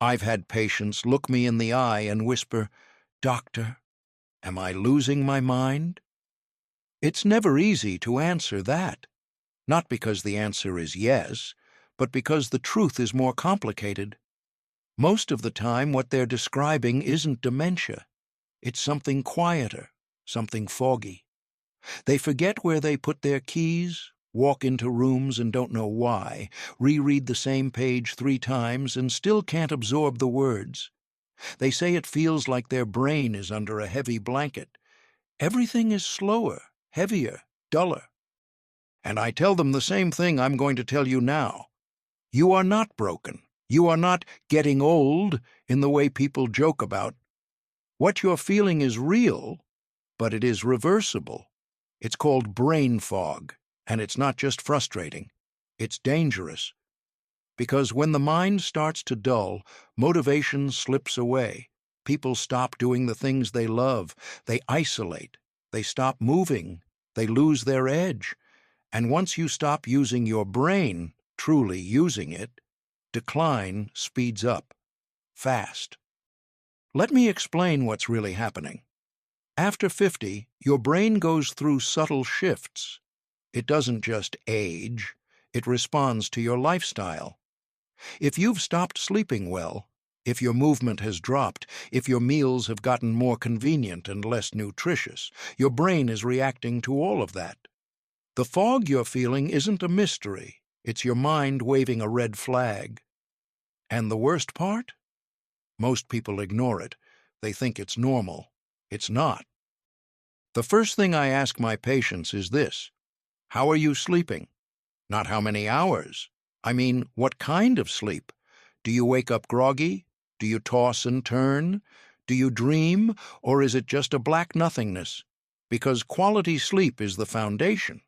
I've had patients look me in the eye and whisper, "Doctor, am I losing my mind?" It's never easy to answer that, not because the answer is yes, but because the truth is more complicated. Most of the time, what they're describing isn't dementia. It's something quieter, something foggy. They forget where they put their keys, walk into rooms and don't know why, reread the same page 3 times and still can't absorb the words. They say it feels like their brain is under a heavy blanket. Everything is slower, heavier, duller. And I tell them the same thing I'm going to tell you now. You are not broken. You are not getting old in the way people joke about. What you're feeling is real, but it is reversible. It's called brain fog, and it's not just frustrating. It's dangerous. Because when the mind starts to dull, motivation slips away. People stop doing the things they love. They isolate. They stop moving. They lose their edge. And once you stop using your brain, truly using it, decline speeds up. Fast. Let me explain what's really happening. After 50, your brain goes through subtle shifts. It doesn't just age, it responds to your lifestyle. If you've stopped sleeping well, if your movement has dropped, if your meals have gotten more convenient and less nutritious, your brain is reacting to all of that. The fog you're feeling isn't a mystery, it's your mind waving a red flag. And the worst part? Most people ignore it. They think it's normal. It's not. The first thing I ask my patients is this: how are you sleeping? Not how many hours. I mean, what kind of sleep? Do you wake up groggy? Do you toss and turn? Do you dream, or is it just a black nothingness? Because quality sleep is the foundation.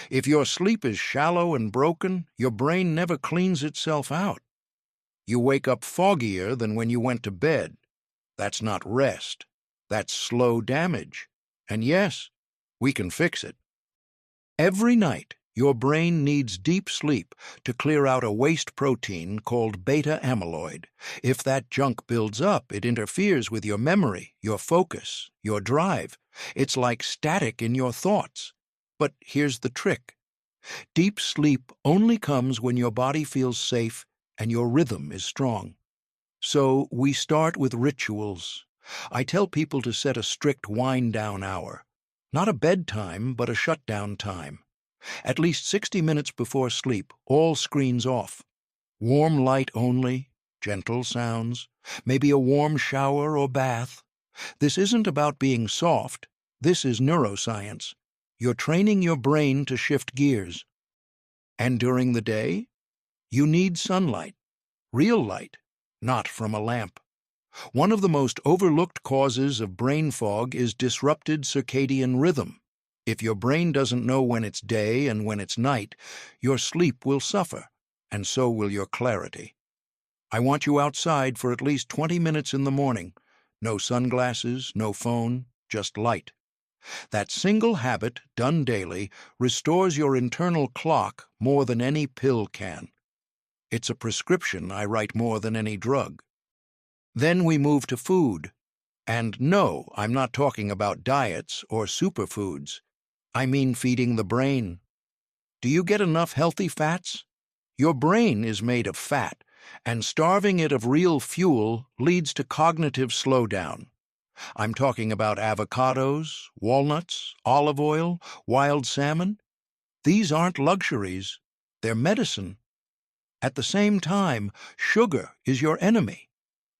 If your sleep is shallow and broken, your brain never cleans itself out. You wake up foggier than when you went to bed. That's not rest. That's slow damage. And yes, we can fix it. Every night, your brain needs deep sleep to clear out a waste protein called beta amyloid. If that junk builds up, it interferes with your memory, your focus, your drive. It's like static in your thoughts. But here's the trick. Deep sleep only comes when your body feels safe and your rhythm is strong. So we start with rituals. I tell people to set a strict wind-down hour. Not a bedtime, but a shutdown time. At least 60 minutes before sleep, all screens off. Warm light only, gentle sounds, maybe a warm shower or bath. This isn't about being soft. This is neuroscience. You're training your brain to shift gears. And during the day, you need sunlight. Real light, not from a lamp. One of the most overlooked causes of brain fog is disrupted circadian rhythm. If your brain doesn't know when it's day and when it's night, your sleep will suffer, and so will your clarity. I want you outside for at least 20 minutes in the morning. No sunglasses, no phone, just light. That single habit, done daily, restores your internal clock more than any pill can. It's a prescription I write more than any drug. Then we move to food. And no, I'm not talking about diets or superfoods. I mean feeding the brain. Do you get enough healthy fats? Your brain is made of fat, and starving it of real fuel leads to cognitive slowdown. I'm talking about avocados, walnuts, olive oil, wild salmon. These aren't luxuries. They're medicine. At the same time, sugar is your enemy.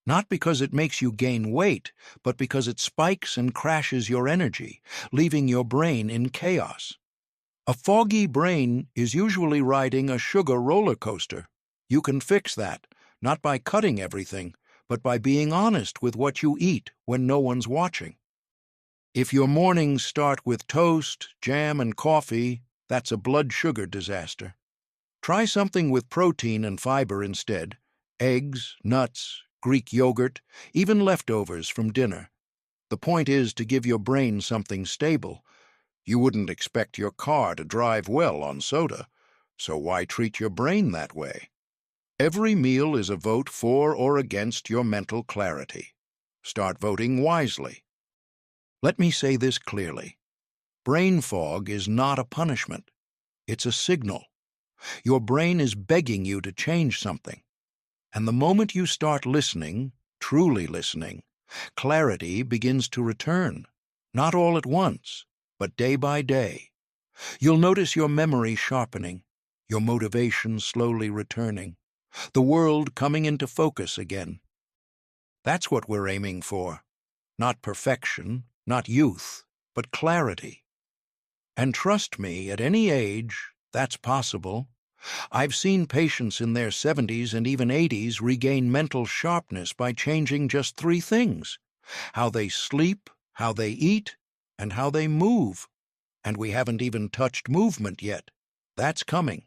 Not because it makes you gain weight, but because it spikes and crashes your energy, leaving your brain in chaos. A foggy brain is usually riding a sugar roller coaster. You can fix that, not by cutting everything, but by being honest with what you eat when no one's watching. If your mornings start with toast, jam, and coffee, that's a blood sugar disaster. Try something with protein and fiber instead: eggs, nuts, Greek yogurt, even leftovers from dinner. The point is to give your brain something stable. You wouldn't expect your car to drive well on soda, so why treat your brain that way? Every meal is a vote for or against your mental clarity. Start voting wisely. Let me say this clearly. Brain fog is not a punishment. It's a signal. Your brain is begging you to change something. And the moment you start listening, truly listening, clarity begins to return. Not all at once, but day by day. You'll notice your memory sharpening, your motivation slowly returning, the world coming into focus again. That's what we're aiming for. Not perfection, not youth, but clarity. And trust me, at any age, that's possible. I've seen patients in their 70s and even 80s regain mental sharpness by changing just 3 things: how they sleep, how they eat, and how they move. And we haven't even touched movement yet. That's coming.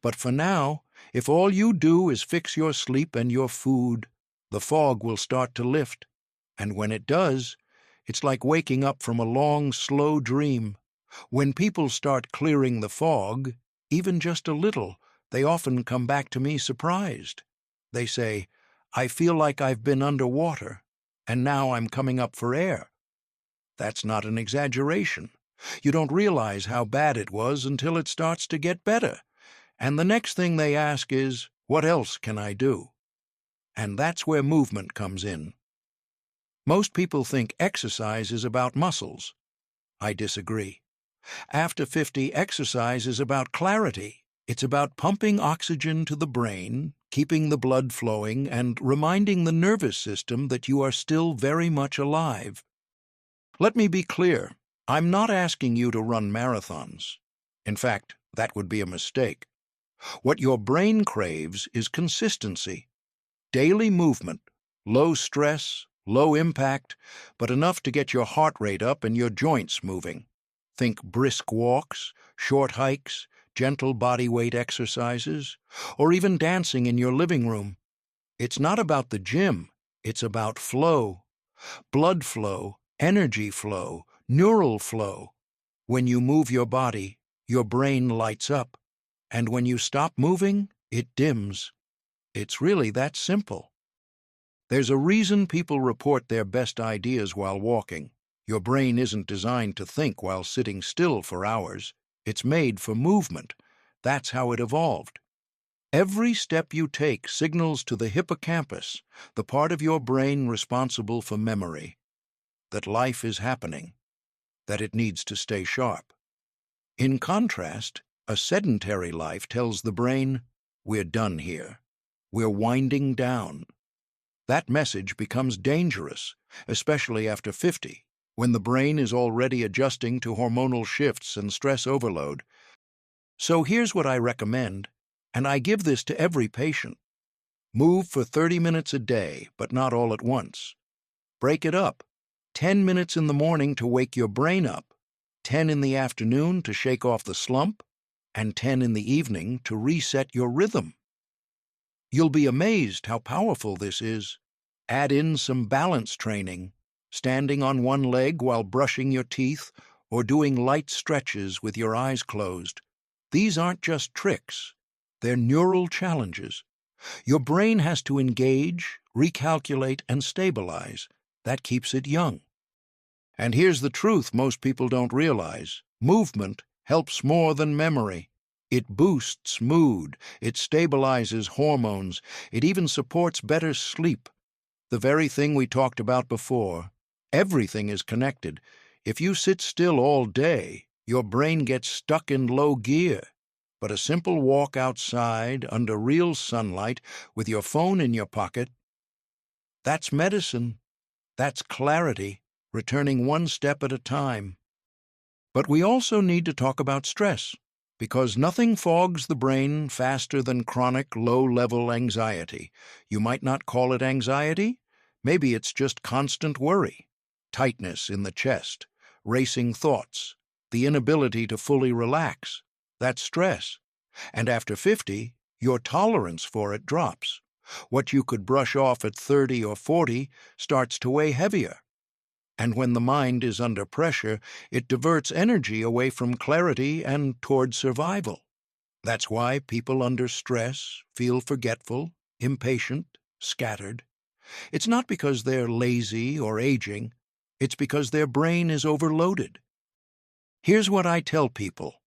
But for now, if all you do is fix your sleep and your food, the fog will start to lift. And when it does, it's like waking up from a long, slow dream. When people start clearing the fog, even just a little, they often come back to me surprised. They say, "I feel like I've been underwater, and now I'm coming up for air." That's not an exaggeration. You don't realize how bad it was until it starts to get better. And the next thing they ask is, "What else can I do?" And that's where movement comes in. Most people think exercise is about muscles. I disagree. After 50, exercise is about clarity. It's about pumping oxygen to the brain, keeping the blood flowing, and reminding the nervous system that you are still very much alive. Let me be clear. I'm not asking you to run marathons. In fact, that would be a mistake. What your brain craves is consistency. Daily movement, low stress, low impact, but enough to get your heart rate up and your joints moving. Think brisk walks, short hikes, gentle body weight exercises, or even dancing in your living room. It's not about the gym, it's about flow. Blood flow, energy flow, neural flow. When you move your body, your brain lights up. And when you stop moving, it dims. It's really that simple. There's a reason people report their best ideas while walking. Your brain isn't designed to think while sitting still for hours. It's made for movement. That's how it evolved. Every step you take signals to the hippocampus, the part of your brain responsible for memory, that life is happening, that it needs to stay sharp. In contrast, a sedentary life tells the brain, "We're done here. We're winding down." That message becomes dangerous, especially after 50, when the brain is already adjusting to hormonal shifts and stress overload. So here's what I recommend, and I give this to every patient. Move for 30 minutes a day, but not all at once. Break it up. 10 minutes in the morning to wake your brain up, 10 in the afternoon to shake off the slump, and 10 in the evening to reset your rhythm. You'll be amazed how powerful this is. Add in some balance training, standing on one leg while brushing your teeth, or doing light stretches with your eyes closed. These aren't just tricks. They're neural challenges. Your brain has to engage, recalculate, and stabilize. That keeps it young. And here's the truth most people don't realize. Movement helps more than memory. It boosts mood, it stabilizes hormones, it even supports better sleep. The very thing we talked about before. Everything is connected. If you sit still all day, your brain gets stuck in low gear. But a simple walk outside, under real sunlight, with your phone in your pocket, that's medicine. That's clarity, returning one step at a time. But we also need to talk about stress, because nothing fogs the brain faster than chronic, low-level anxiety. You might not call it anxiety. Maybe it's just constant worry, tightness in the chest, racing thoughts, the inability to fully relax. That's stress. And after 50, your tolerance for it drops. What you could brush off at 30 or 40 starts to weigh heavier. And when the mind is under pressure, it diverts energy away from clarity and toward survival. That's why people under stress feel forgetful, impatient, scattered. It's not because they're lazy or aging. It's because their brain is overloaded. Here's what I tell people.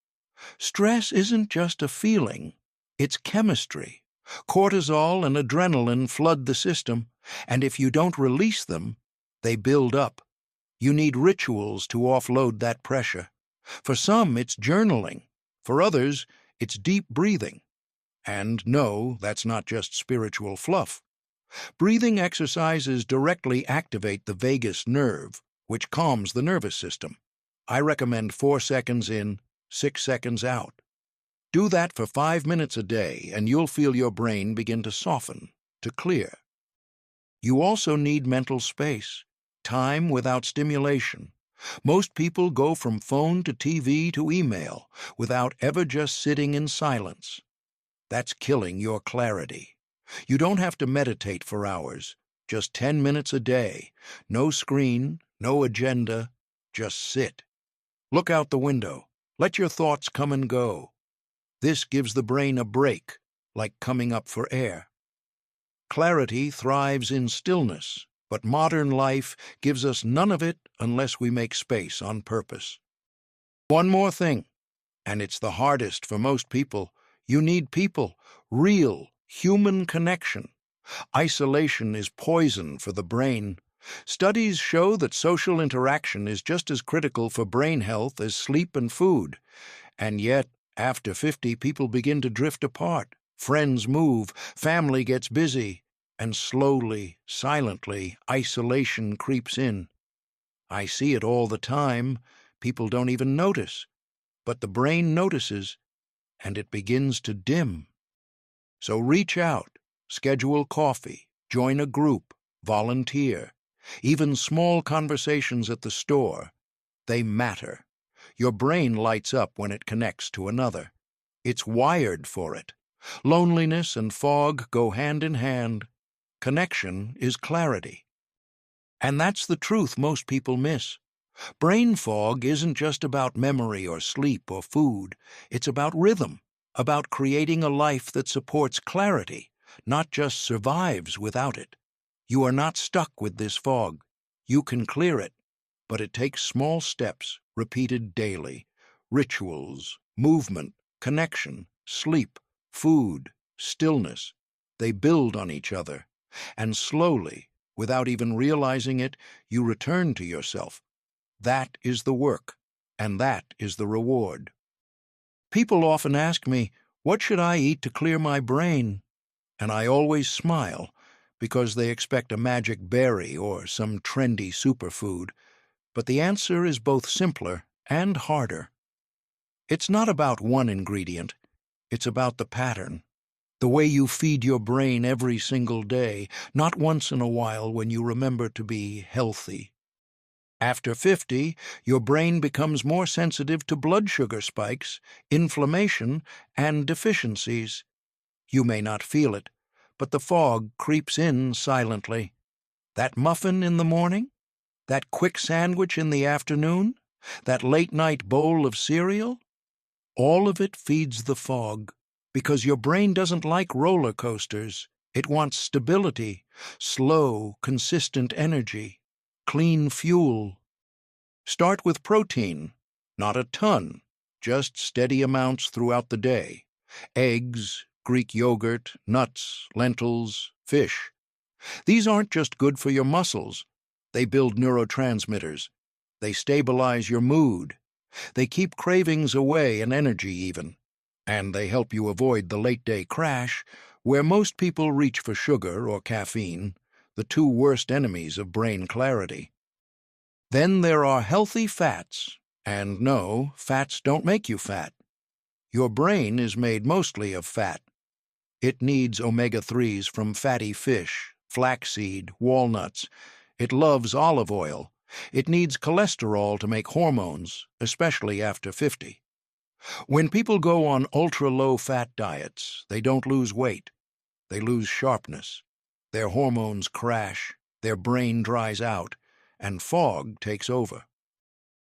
Stress isn't just a feeling. It's chemistry. Cortisol and adrenaline flood the system, and if you don't release them, they build up. You need rituals to offload that pressure. For some, it's journaling. For others, it's deep breathing. And no, that's not just spiritual fluff. Breathing exercises directly activate the vagus nerve, which calms the nervous system. I recommend 4 seconds in, 6 seconds out. Do that for 5 minutes a day, and you'll feel your brain begin to soften, to clear. You also need mental space, time without stimulation. Most people go from phone to TV to email without ever just sitting in silence. That's killing your clarity. You don't have to meditate for hours, just 10 minutes a day. No screen, no agenda, just sit. Look out the window. Let your thoughts come and go. This gives the brain a break, like coming up for air. Clarity thrives in stillness, but modern life gives us none of it unless we make space on purpose. One more thing, and it's the hardest for most people. You need people, real, human connection. Isolation is poison for the brain. Studies show that social interaction is just as critical for brain health as sleep and food. And yet, after 50, people begin to drift apart. Friends move, family gets busy, and slowly, silently, isolation creeps in. I see it all the time. People don't even notice. But the brain notices, and it begins to dim. So reach out, schedule coffee, join a group, volunteer. Even small conversations at the store, they matter. Your brain lights up when it connects to another. It's wired for it. Loneliness and fog go hand in hand. Connection is clarity. And that's the truth most people miss. Brain fog isn't just about memory or sleep or food. It's about rhythm, about creating a life that supports clarity, not just survives without it. You are not stuck with this fog. You can clear it, but it takes small steps, repeated daily. Rituals, movement, connection, sleep, food, stillness. They build on each other. And slowly, without even realizing it, you return to yourself. That is the work, and that is the reward. People often ask me, what should I eat to clear my brain? And I always smile, because they expect a magic berry or some trendy superfood. But the answer is both simpler and harder. It's not about one ingredient. It's about the pattern. The way you feed your brain every single day, not once in a while when you remember to be healthy. After 50, your brain becomes more sensitive to blood sugar spikes, inflammation, and deficiencies. You may not feel it, but the fog creeps in silently. That muffin in the morning? That quick sandwich in the afternoon? That late-night bowl of cereal? All of it feeds the fog, because your brain doesn't like roller coasters. It wants stability, slow, consistent energy, clean fuel. Start with protein, not a ton, just steady amounts throughout the day. Eggs, Greek yogurt, nuts, lentils, fish. These aren't just good for your muscles. They build neurotransmitters. They stabilize your mood. They keep cravings away and energy even. And they help you avoid the late-day crash, where most people reach for sugar or caffeine, the two worst enemies of brain clarity. Then there are healthy fats. And no, fats don't make you fat. Your brain is made mostly of fat. It needs omega-3s from fatty fish, flaxseed, walnuts. It loves olive oil. It needs cholesterol to make hormones, especially after 50. When people go on ultra-low-fat diets, they don't lose weight. They lose sharpness. Their hormones crash, their brain dries out, and fog takes over.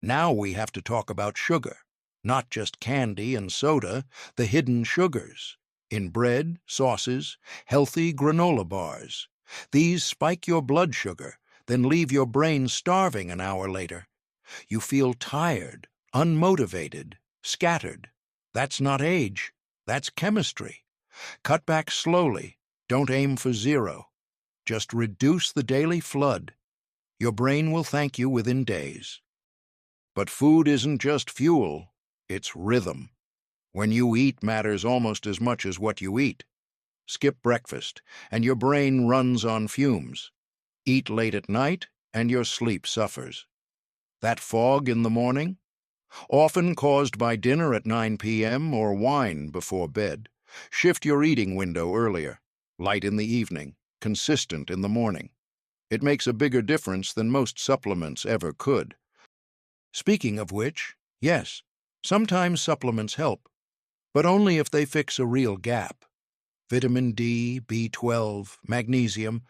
Now we have to talk about sugar. Not just candy and soda, the hidden sugars. In bread, sauces, healthy granola bars. These spike your blood sugar, then leave your brain starving an hour later. You feel tired, unmotivated, scattered. That's not age. That's chemistry. Cut back slowly. Don't aim for zero. Just reduce the daily flood. Your brain will thank you within days. But food isn't just fuel, it's rhythm. When you eat matters almost as much as what you eat. Skip breakfast, and your brain runs on fumes. Eat late at night, and your sleep suffers. That fog in the morning? Often caused by dinner at 9 p.m. or wine before bed. Shift your eating window earlier. Light in the evening, consistent in the morning. It makes a bigger difference than most supplements ever could. Speaking of which, yes, sometimes supplements help, but only if they fix a real gap. Vitamin D, B12, magnesium,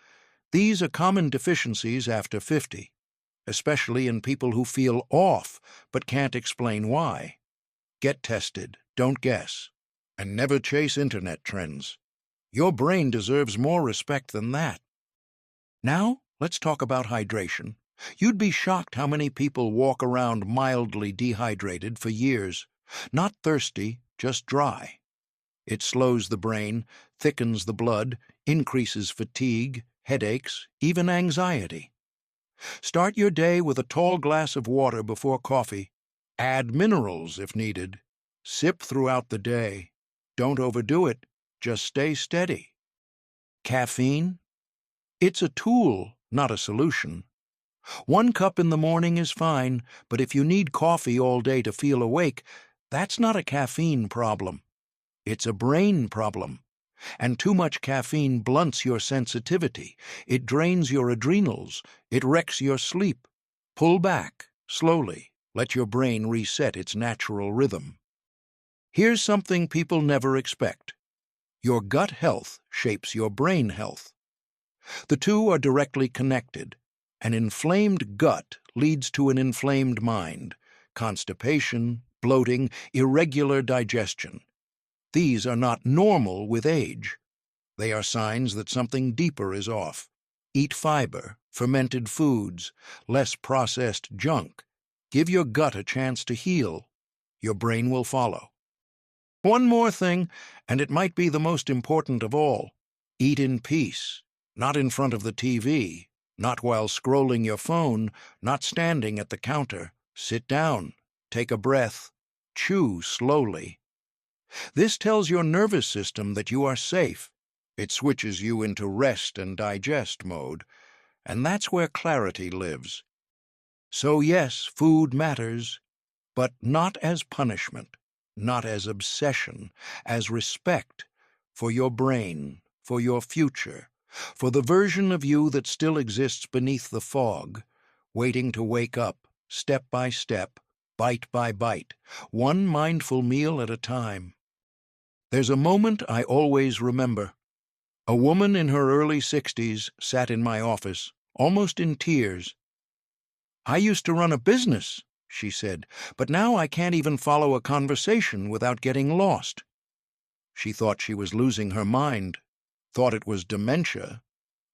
these are common deficiencies after 50, especially in people who feel off but can't explain why. Get tested, don't guess, and never chase internet trends. Your brain deserves more respect than that. Now, let's talk about hydration. You'd be shocked how many people walk around mildly dehydrated for years. Not thirsty, just dry. It slows the brain, thickens the blood, increases fatigue, headaches, even anxiety. Start your day with a tall glass of water before coffee. Add minerals if needed. Sip throughout the day. Don't overdo it, just stay steady. Caffeine? It's a tool, not a solution. 1 cup in the morning is fine, but if you need coffee all day to feel awake, that's not a caffeine problem. It's a brain problem. And too much caffeine blunts your sensitivity. It drains your adrenals. It wrecks your sleep. Pull back, slowly. Let your brain reset its natural rhythm. Here's something people never expect. Your gut health shapes your brain health. The two are directly connected. An inflamed gut leads to an inflamed mind. Constipation, bloating, irregular digestion. These are not normal with age. They are signs that something deeper is off. Eat fiber, fermented foods, less processed junk. Give your gut a chance to heal. Your brain will follow. One more thing, and it might be the most important of all. Eat in peace, not in front of the TV, not while scrolling your phone, not standing at the counter. Sit down, take a breath, chew slowly. This tells your nervous system that you are safe. It switches you into rest and digest mode, and that's where clarity lives. So yes, food matters, but not as punishment, not as obsession, as respect for your brain, for your future, for the version of you that still exists beneath the fog, waiting to wake up, step by step, bite by bite, one mindful meal at a time. There's a moment I always remember. A woman in her early 60s sat in my office, almost in tears. "I used to run a business," she said, "but now I can't even follow a conversation without getting lost." She thought she was losing her mind, thought it was dementia,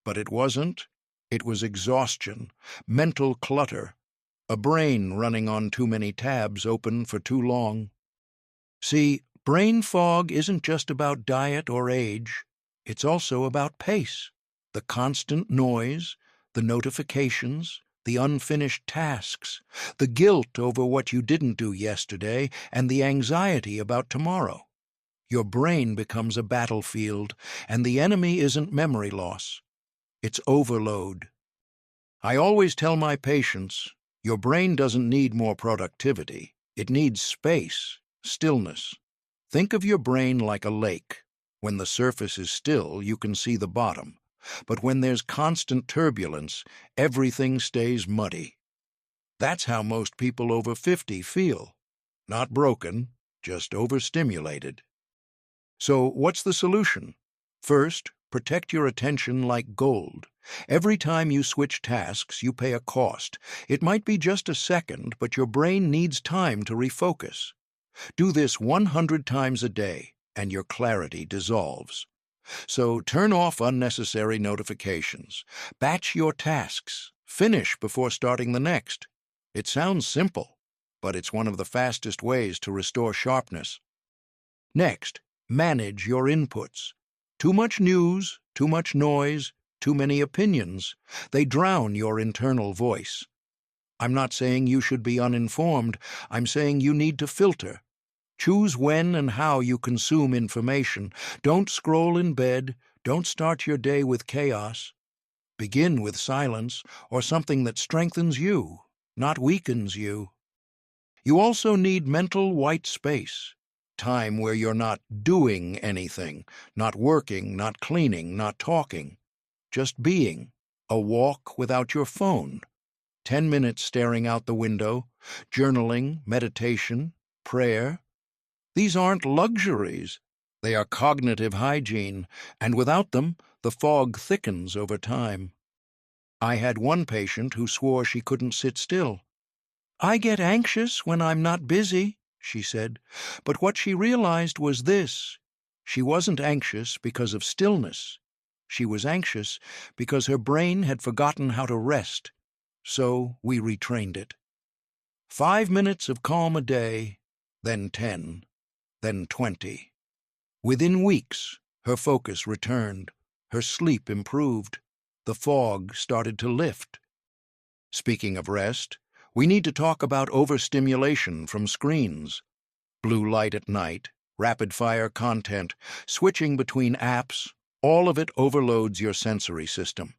but it wasn't. It was exhaustion, mental clutter, a brain running on too many tabs open for too long. See, brain fog isn't just about diet or age. It's also about pace, the constant noise, the notifications, the unfinished tasks, the guilt over what you didn't do yesterday, and the anxiety about tomorrow. Your brain becomes a battlefield, and the enemy isn't memory loss. It's overload. I always tell my patients, your brain doesn't need more productivity. It needs space, stillness. Think of your brain like a lake. When the surface is still, you can see the bottom. But when there's constant turbulence, everything stays muddy. That's how most people over 50 feel. Not broken, just overstimulated. So what's the solution? First, protect your attention like gold. Every time you switch tasks, you pay a cost. It might be just a second, but your brain needs time to refocus. Do this 100 times a day, and your clarity dissolves. So turn off unnecessary notifications. Batch your tasks. Finish before starting the next. It sounds simple, but it's one of the fastest ways to restore sharpness. Next, manage your inputs. Too much news, too much noise, too many opinions. They drown your internal voice. I'm not saying you should be uninformed. I'm saying you need to filter. Choose when and how you consume information. Don't scroll in bed. Don't start your day with chaos. Begin with silence or something that strengthens you, not weakens you. You also need mental white space, time where you're not doing anything, not working, not cleaning, not talking, just being. A walk without your phone, 10 minutes staring out the window, journaling, meditation, prayer. These aren't luxuries. They are cognitive hygiene, and without them, the fog thickens over time. I had one patient who swore she couldn't sit still. "I get anxious when I'm not busy," she said. But what she realized was this: she wasn't anxious because of stillness. She was anxious because her brain had forgotten how to rest. So we retrained it. 5 minutes of calm a day, then 10, then 20. Within weeks, her focus returned. Her sleep improved. The fog started to lift. Speaking of rest, we need to talk about overstimulation from screens. Blue light at night, rapid-fire content, switching between apps, all of it overloads your sensory system.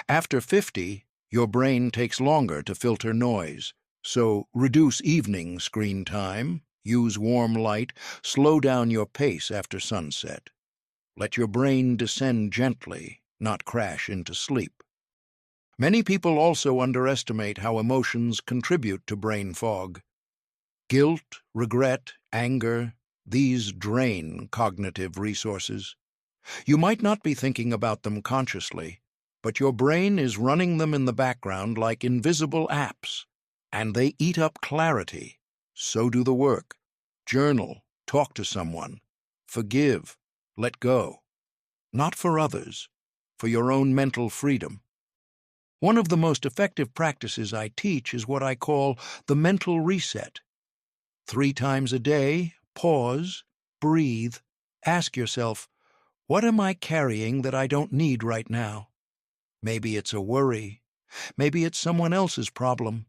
After 50, your brain takes longer to filter noise, so reduce evening screen time, use warm light, slow down your pace after sunset. Let your brain descend gently, not crash into sleep. Many people also underestimate how emotions contribute to brain fog. Guilt, regret, anger, these drain cognitive resources. You might not be thinking about them consciously, but your brain is running them in the background like invisible apps, and they eat up clarity. So do the work. Journal, talk to someone, forgive, let go. Not for others, for your own mental freedom. One of the most effective practices I teach is what I call the mental reset. 3 times a day, pause, breathe, ask yourself, what am I carrying that I don't need right now? Maybe it's a worry. Maybe it's someone else's problem.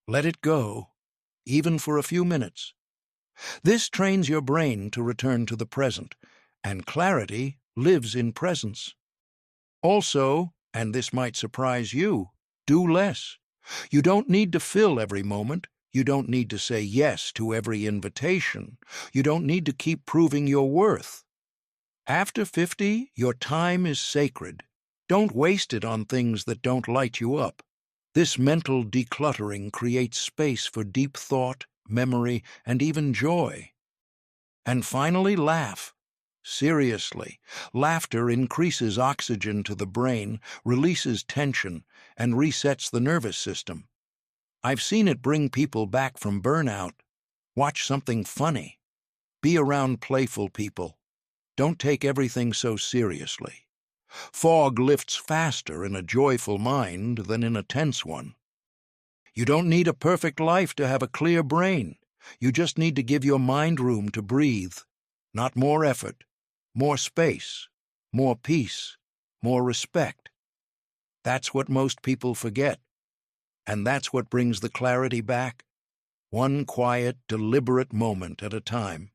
Let it go, even for a few minutes. This trains your brain to return to the present, and clarity lives in presence. Also, and this might surprise you, do less. You don't need to fill every moment. You don't need to say yes to every invitation. You don't need to keep proving your worth. After 50, your time is sacred. Don't waste it on things that don't light you up. This mental decluttering creates space for deep thought, memory, and even joy. And finally, laugh. Seriously, laughter increases oxygen to the brain, releases tension, and resets the nervous system. I've seen it bring people back from burnout. Watch something funny. Be around playful people. Don't take everything so seriously. Fog lifts faster in a joyful mind than in a tense one. You don't need a perfect life to have a clear brain. You just need to give your mind room to breathe. Not more effort, more space, more peace, more respect. That's what most people forget. And that's what brings the clarity back. One quiet, deliberate moment at a time.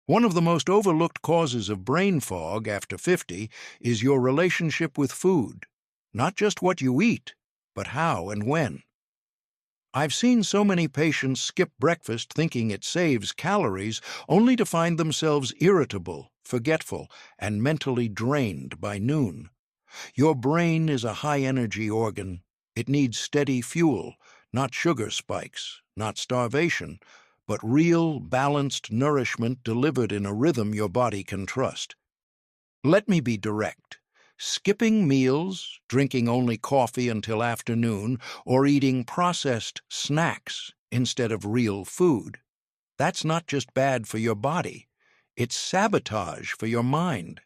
One of the most overlooked causes of brain fog after 50 is your relationship with food. Not just what you eat, but how and when. I've seen so many patients skip breakfast thinking it saves calories, only to find themselves irritable, forgetful, and mentally drained by noon. Your brain is a high-energy organ. It needs steady fuel, not sugar spikes, not starvation, but real, balanced nourishment delivered in a rhythm your body can trust. Let me be direct. Skipping meals, drinking only coffee until afternoon, or eating processed snacks instead of real food, That's not just bad for your body, it's sabotage for your mind.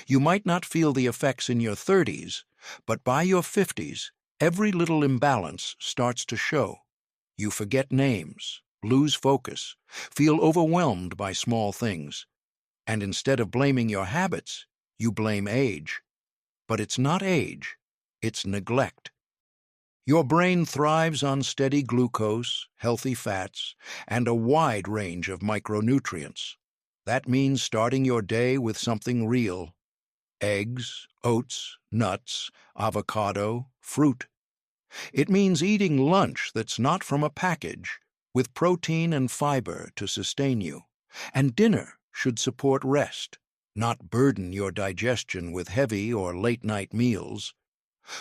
You might not feel the effects in your 30s, but by your 50s, every little imbalance starts to show. You forget names, lose focus, feel overwhelmed by small things, and instead of blaming your habits, you blame age. But it's not age, it's neglect. Your brain thrives on steady glucose, healthy fats, and a wide range of micronutrients. That means starting your day with something real: eggs, oats, nuts, avocado, fruit. It means eating lunch that's not from a package, with protein and fiber to sustain you. And dinner should support rest, not burden your digestion with heavy or late-night meals.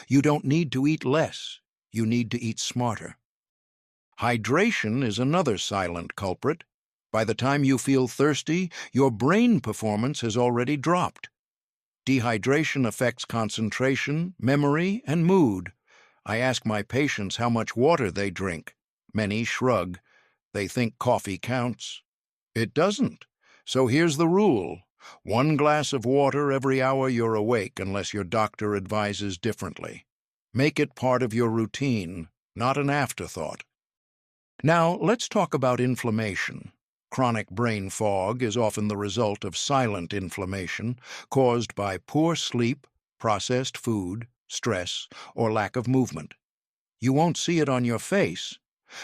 You don't need to eat less, you need to eat smarter. Hydration is another silent culprit. By the time you feel thirsty, your brain performance has already dropped. Dehydration affects concentration, memory, and mood. I ask my patients how much water they drink. Many shrug. They think coffee counts. It doesn't. So here's the rule: 1 glass of water every hour you're awake unless your doctor advises differently. Make it part of your routine, not an afterthought. Now, let's talk about inflammation. Chronic brain fog is often the result of silent inflammation caused by poor sleep, processed food, stress, or lack of movement. You won't see it on your face,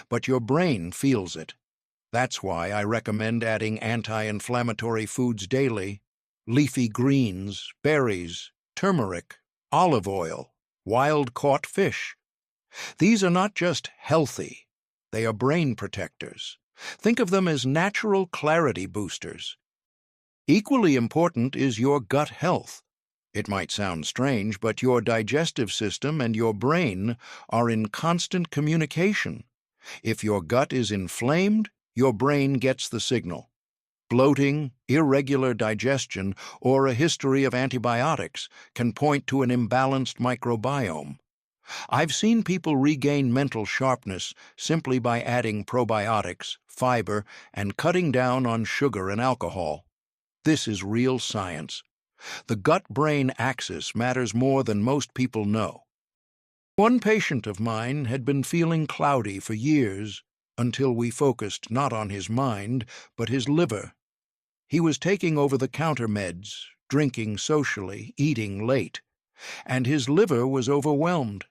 but your brain feels it. That's why I recommend adding anti-inflammatory foods daily: leafy greens, berries, turmeric, olive oil, wild-caught fish. These are not just healthy, they are brain protectors. Think of them as natural clarity boosters. Equally important is your gut health. It might sound strange, but your digestive system and your brain are in constant communication. If your gut is inflamed, your brain gets the signal. Bloating, irregular digestion, or a history of antibiotics can point to an imbalanced microbiome. I've seen people regain mental sharpness simply by adding probiotics, fiber, and cutting down on sugar and alcohol. This is real science. The gut-brain axis matters more than most people know. One patient of mine had been feeling cloudy for years until we focused not on his mind, but his liver. He was taking over-the-counter meds, drinking socially, eating late, and his liver was overwhelmed.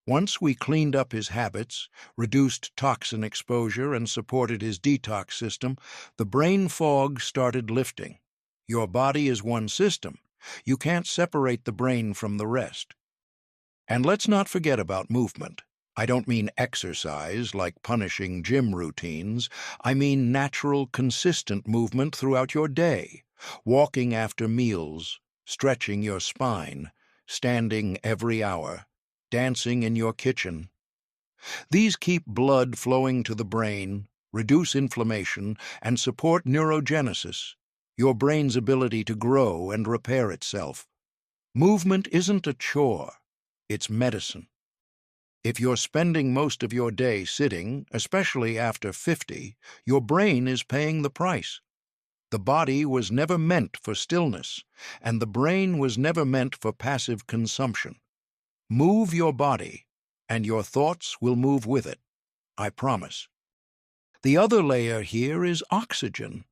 Once we cleaned up his habits, reduced toxin exposure, and supported his detox system, the brain fog started lifting. Your body is one system. You can't separate the brain from the rest. And let's not forget about movement. I don't mean exercise like punishing gym routines. I mean natural, consistent movement throughout your day. Walking after meals, stretching your spine, standing every hour, dancing in your kitchen. These keep blood flowing to the brain, reduce inflammation, and support neurogenesis, your brain's ability to grow and repair itself. Movement isn't a chore, it's medicine. If you're spending most of your day sitting, especially after 50, your brain is paying the price. The body was never meant for stillness, and the brain was never meant for passive consumption. Move your body, and your thoughts will move with it, I promise. The other layer here is oxygen.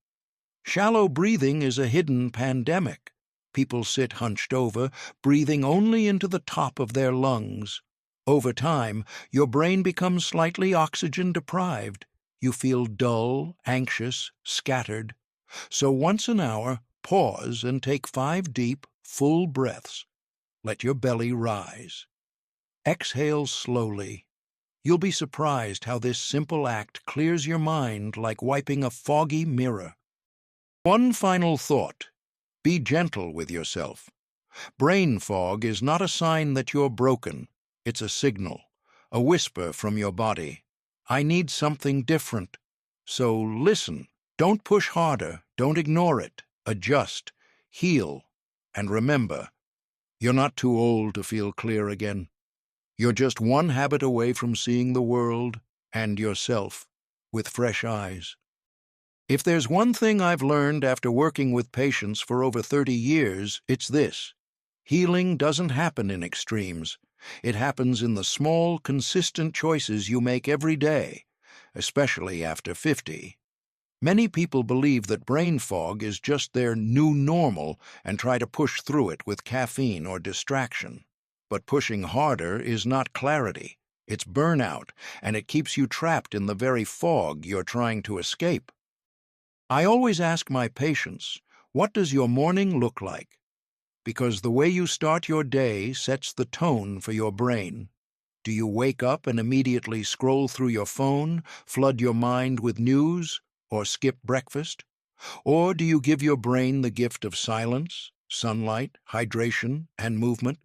Shallow breathing is a hidden pandemic. People sit hunched over, breathing only into the top of their lungs. Over time, your brain becomes slightly oxygen-deprived. You feel dull, anxious, scattered. So once an hour, pause and take 5 deep, full breaths. Let your belly rise. Exhale slowly. You'll be surprised how this simple act clears your mind like wiping a foggy mirror. One final thought: be gentle with yourself. Brain fog is not a sign that you're broken. It's a signal, a whisper from your body. I need something different. So listen. Don't push harder. Don't ignore it. Adjust. Heal. And remember, you're not too old to feel clear again. You're just one habit away from seeing the world and yourself with fresh eyes. If there's one thing I've learned after working with patients for over 30 years, it's this. Healing doesn't happen in extremes. It happens in the small, consistent choices you make every day, especially after 50. Many people believe that brain fog is just their new normal and try to push through it with caffeine or distraction. But pushing harder is not clarity. It's burnout, and it keeps you trapped in the very fog you're trying to escape. I always ask my patients, what does your morning look like? Because the way you start your day sets the tone for your brain. Do you wake up and immediately scroll through your phone, flood your mind with news, or skip breakfast? Or do you give your brain the gift of silence, sunlight, hydration, and movement?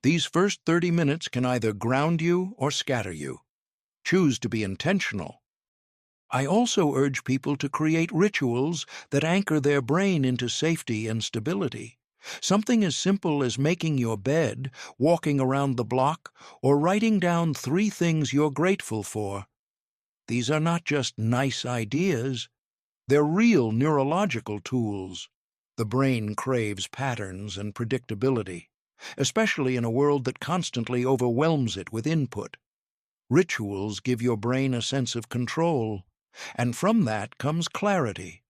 These first 30 minutes can either ground you or scatter you. Choose to be intentional. I also urge people to create rituals that anchor their brain into safety and stability. Something as simple as making your bed, walking around the block, or writing down 3 things you're grateful for. These are not just nice ideas. They're real neurological tools. The brain craves patterns and predictability, especially in a world that constantly overwhelms it with input. Rituals give your brain a sense of control, and from that comes clarity.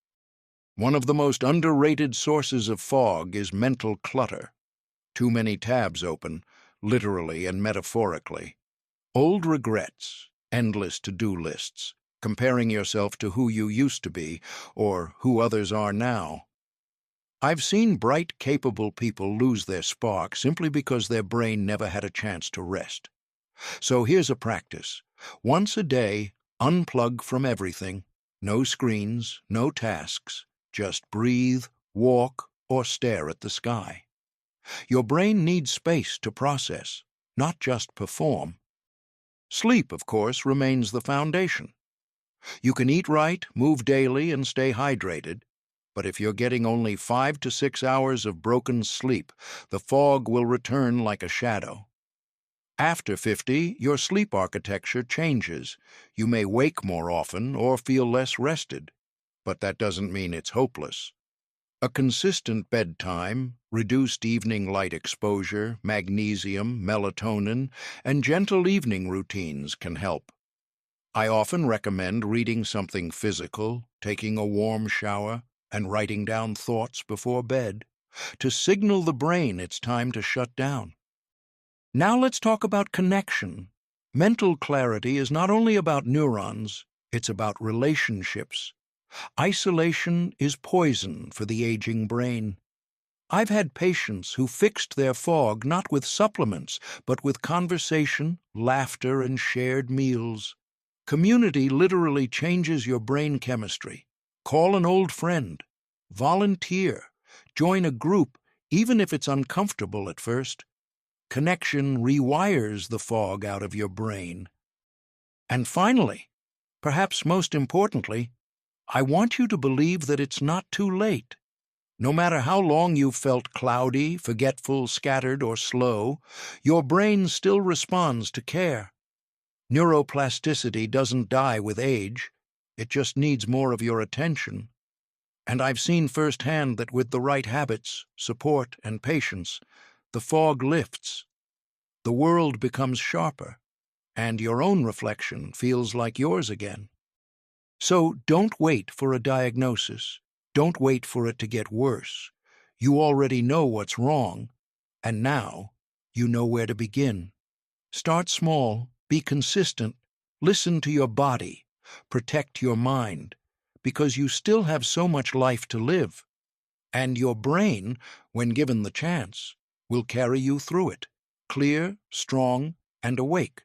One of the most underrated sources of fog is mental clutter. Too many tabs open, literally and metaphorically. Old regrets, endless to-do lists, comparing yourself to who you used to be or who others are now. I've seen bright, capable people lose their spark simply because their brain never had a chance to rest. So here's a practice. Once a day, unplug from everything. No screens, no tasks. Just breathe, walk, or stare at the sky. Your brain needs space to process, not just perform. Sleep, of course, remains the foundation. You can eat right, move daily, and stay hydrated, but if you're getting only 5 to 6 hours of broken sleep, the fog will return like a shadow. After 50, your sleep architecture changes. You may wake more often or feel less rested, but that doesn't mean it's hopeless. A consistent bedtime, reduced evening light exposure, magnesium, melatonin, and gentle evening routines can help. I often recommend reading something physical, taking a warm shower, and writing down thoughts before bed, to signal the brain it's time to shut down. Now let's talk about connection. Mental clarity is not only about neurons, it's about relationships. Isolation is poison for the aging brain. I've had patients who fixed their fog not with supplements, but with conversation, laughter, and shared meals. Community literally changes your brain chemistry. Call an old friend. Volunteer. Join a group, even if it's uncomfortable at first. Connection rewires the fog out of your brain. And finally, perhaps most importantly, I want you to believe that it's not too late. No matter how long you've felt cloudy, forgetful, scattered, or slow, your brain still responds to care. Neuroplasticity doesn't die with age. It just needs more of your attention. And I've seen firsthand that with the right habits, support, and patience, the fog lifts. The world becomes sharper, and your own reflection feels like yours again. So don't wait for a diagnosis. Don't wait for it to get worse. You already know what's wrong, and now you know where to begin. Start small, be consistent, listen to your body, protect your mind, because you still have so much life to live. And your brain, when given the chance, will carry you through it, clear, strong, and awake.